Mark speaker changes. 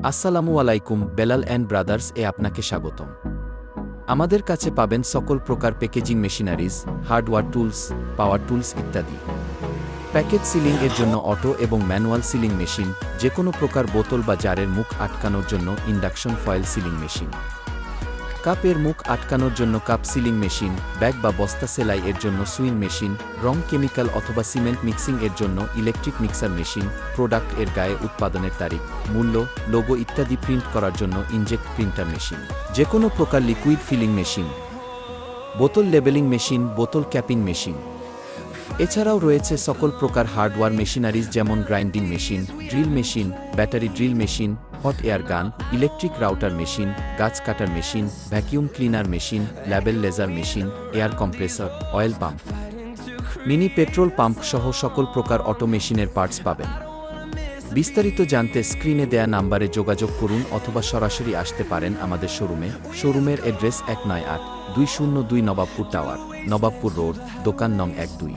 Speaker 1: আসসালামু আলাইকুম, Belal and brothers এ আপনাকে স্বাগতম। আমাদের কাছে পাবেন সকল প্রকার প্যাকেজিং মেশিনারিজ, হার্ডওয়্যার টুলস, পাওয়ার টুলস ইত্যাদি। প্যাকেজ সিলিং এর জন্য অটো এবং ম্যানুয়াল সিলিং মেশিন, যে কোনো প্রকার বোতল বা জারের মুখ আটকানোর জন্য ইন্ডাকশন ফয়েল সিলিং মেশিন। কাপের মুখ আটকানোর জন্য কাপ সিলিং মেশিন, ব্যাগ বা বস্তা সেলাই এর জন্য সুইং মেশিন, রং কেমিক্যাল অথবা সিমেন্ট মিক্সিং এর জন্য ইলেকট্রিক মিক্সার মেশিন, প্রোডাক্ট এর গায়ে উৎপাদনের তারিখ, মূল্য, লোগো ইত্যাদি প্রিন্ট করার জন্য ইনজেক্ট প্রিন্টার মেশিন, যে কোনো প্রকার লিকুইড ফিলিং মেশিন, বোতল লেবেলিং মেশিন, বোতল ক্যাপিং মেশিন। এছাড়াও রয়েছে সকল প্রকার হার্ডওয়্যার মেশিনারিজ যেমন grinding machine, drill machine, battery drill machine, hot air gun, electric router machine, গাছ কাটার machine, vacuum cleaner machine, label laser machine, air compressor, oil pump, mini petrol pump সহ সকল প্রকার অটো মেশিনের পার্টস পাবেন। বিস্তারিত জানতে স্ক্রিনে দেয়া নাম্বারে যোগাযোগ করুন অথবা সরাসরি আসতে পারেন আমাদের শোরুমে। শোরুমের address 198-202 Nawabpur tower, Nawabpur road, দোকান নং 12।